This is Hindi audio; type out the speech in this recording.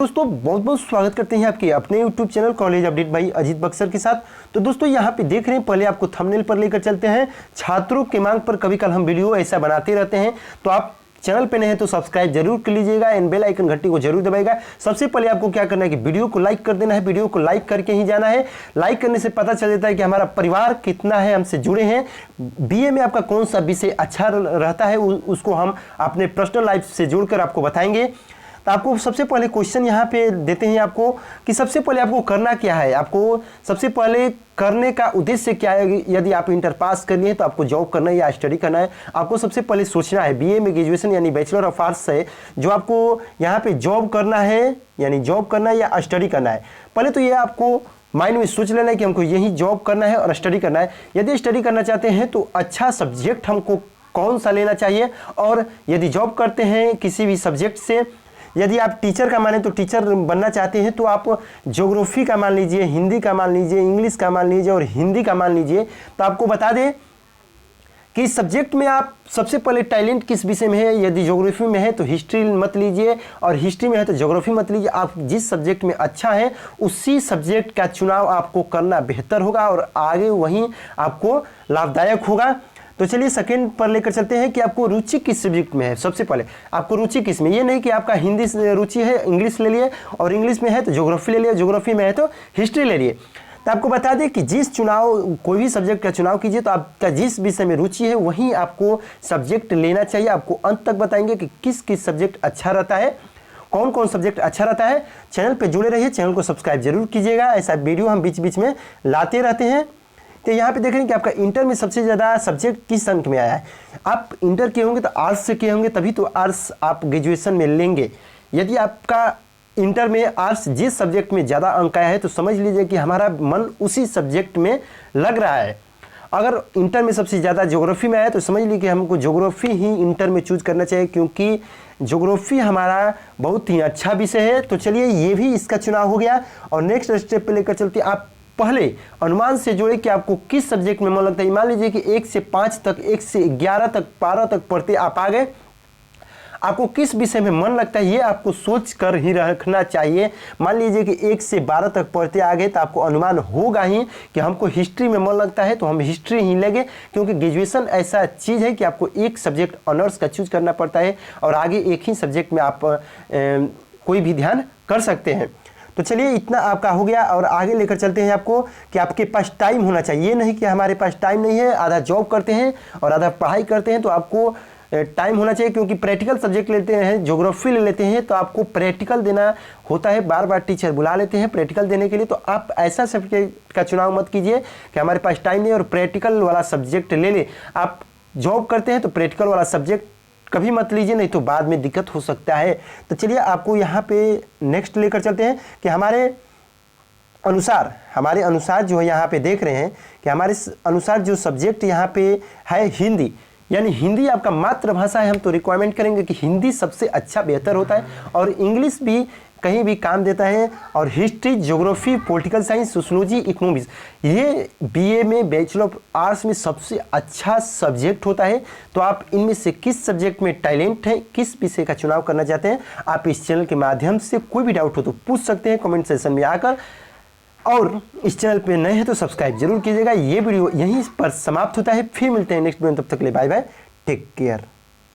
दोस्तों बहुत बहुत स्वागत करते हैं आपके अपने YouTube चैनल कॉलेज अपडेट भाई अजीत बक्सर के साथ। तो दोस्तों यहाँ पे देख रहे हैं, पहले आपको थंबनेल पर लेकर चलते हैं। छात्रों की मांग पर कभी कल हम वीडियो ऐसा बनाते रहते हैं, तो आप चैनल पे नए हैं तो सब्सक्राइब जरूर कर लीजिएगा एंड बेल आइकन घंटी को जरूर दबाइएगा। सबसे पहले आपको क्या करना है कि वीडियो को लाइक कर देना है, वीडियो को लाइक करके ही जाना है। लाइक करने से पता चल जाता है कि हमारा परिवार कितना है, हमसे जुड़े हैं। बीए में आपका कौन सा विषय अच्छा रहता है उसको हम अपने पर्सनल लाइफ से जुड़कर आपको बताएंगे। तो आपको सबसे पहले क्वेश्चन यहाँ पे देते हैं आपको कि सबसे पहले आपको करना क्या है। आपको सबसे पहले करने का उद्देश्य क्या है। यदि आप इंटर पास कर लिए तो आपको जॉब करना है या स्टडी करना है। आपको सबसे पहले सोचना है बीए में ग्रेजुएशन यानी बैचलर ऑफ आर्ट्स से जो आपको यहाँ पे जॉब करना है, यानी जॉब करना है या स्टडी करना है। पहले तो ये आपको माइंड में सोच लेना है कि हमको यही जॉब करना है और स्टडी करना है। यदि स्टडी करना चाहते हैं तो अच्छा सब्जेक्ट हमको कौन सा लेना चाहिए, और यदि जॉब करते हैं किसी भी सब्जेक्ट से, यदि आप टीचर का माने तो टीचर बनना चाहते हैं तो आप ज्योग्राफी का मान लीजिए, हिंदी का मान लीजिए, इंग्लिश का मान लीजिए और हिंदी का मान लीजिए। तो आपको बता दें कि इस सब्जेक्ट में आप सबसे पहले टैलेंट किस विषय में है। यदि ज्योग्राफी में है तो हिस्ट्री मत लीजिए, और हिस्ट्री में है तो ज्योग्राफी मत लीजिए। आप जिस सब्जेक्ट में अच्छा है उसी सब्जेक्ट का चुनाव आपको करना बेहतर होगा और आगे वहीं आपको लाभदायक होगा। तो चलिए सेकंड पर लेकर चलते हैं कि आपको रुचि किस सब्जेक्ट में है। सबसे पहले आपको रुचि किस में, ये नहीं कि आपका हिंदी से रुचि है इंग्लिश ले लिए, और इंग्लिश में है तो ज्योग्राफी ले लिए, ज्योग्राफी में है तो हिस्ट्री ले लिए। तो आपको बता दें कि जिस चुनाव कोई भी सब्जेक्ट का चुनाव कीजिए तो आपका जिस विषय में रुचि है वहीं आपको सब्जेक्ट लेना चाहिए। आपको अंत तक बताएंगे कि किस किस सब्जेक्ट अच्छा रहता है, कौन कौन सब्जेक्ट अच्छा रहता है। चैनल पर जुड़े रहिए, चैनल को सब्सक्राइब जरूर कीजिएगा, ऐसा वीडियो हम बीच बीच में लाते रहते हैं। तो यहाँ पे देख रहे हैं कि आपका इंटर में सबसे ज़्यादा सब्जेक्ट किस अंक में आया है। आप इंटर किए होंगे तो आर्ट्स से किए होंगे, तभी तो आर्ट्स आप ग्रेजुएशन में लेंगे। यदि आपका इंटर में आर्ट्स जिस सब्जेक्ट में ज़्यादा अंक आया है तो समझ लीजिए कि हमारा मन उसी सब्जेक्ट में लग रहा है। अगर इंटर में सबसे ज़्यादा ज्योग्राफी में आया तो समझ लीजिए कि हमको ज्योग्राफी ही इंटर में चूज करना चाहिए, क्योंकि ज्योग्राफी हमारा बहुत ही अच्छा विषय है। तो चलिए ये भी इसका चुनाव हो गया, और नेक्स्ट स्टेप पे लेकर चलते आप पहले अनुमान से जोड़े कि आपको किस सब्जेक्ट में मन लगता है। मान लीजिए कि 1 से 5 तक, 1 से 11 तक, 12 तक पढ़ते आप आ गए, आपको किस विषय में मन लगता है ये आपको सोच कर ही रखना चाहिए। मान लीजिए कि 1 से 12 तक पढ़ते आ गए तो आपको अनुमान होगा ही कि हमको हिस्ट्री में मन लगता है तो हम हिस्ट्री ही लेंगे, क्योंकि ग्रेजुएशन ऐसा चीज़ है कि आपको एक सब्जेक्ट ऑनर्स का चूज करना पड़ता है और आगे एक ही सब्जेक्ट में आप कोई भी ध्यान कर सकते हैं। तो चलिए इतना आपका हो गया, और आगे लेकर चलते हैं आपको कि आपके पास टाइम होना चाहिए। ये नहीं कि हमारे पास टाइम नहीं है, आधा जॉब करते हैं और आधा पढ़ाई करते हैं। तो आपको टाइम होना चाहिए, क्योंकि प्रैक्टिकल सब्जेक्ट लेते हैं, ज्योग्राफी ले लेते हैं तो आपको प्रैक्टिकल देना होता है। बार बार टीचर बुला लेते हैं प्रैक्टिकल देने के लिए। तो आप ऐसा सब्जेक्ट का चुनाव मत कीजिए कि हमारे पास टाइम नहीं और प्रैक्टिकल वाला सब्जेक्ट ले ले। आप जॉब करते हैं तो प्रैक्टिकल वाला सब्जेक्ट कभी मत लीजिए, नहीं तो बाद में दिक्कत हो सकता है। तो चलिए आपको यहाँ पे नेक्स्ट लेकर चलते हैं कि हमारे अनुसार जो है यहाँ पे देख रहे हैं कि हमारे अनुसार जो सब्जेक्ट यहाँ पे है हिंदी, यानी हिंदी आपका मातृभाषा है, हम तो रिक्वायरमेंट करेंगे कि हिंदी सबसे अच्छा बेहतर होता है, और इंग्लिश भी कहीं भी काम देता है, और history, geography, political science, sociology, economics ये बीए में बैचलर ऑफ आर्ट्स में सबसे अच्छा सब्जेक्ट होता है। तो आप इनमें से किस सब्जेक्ट में टैलेंट है, किस विषय का चुनाव करना चाहते हैं, आप इस चैनल के माध्यम से कोई भी डाउट हो तो पूछ सकते हैं कमेंट सेक्शन में आकर। और इस चैनल पे नए हैं तो सब्सक्राइब जरूर कीजिएगा। ये वीडियो यहीं पर समाप्त होता है, फिर मिलते हैं नेक्स्ट वीडियो, तब तक के लिए बाय बाय, टेक केयर।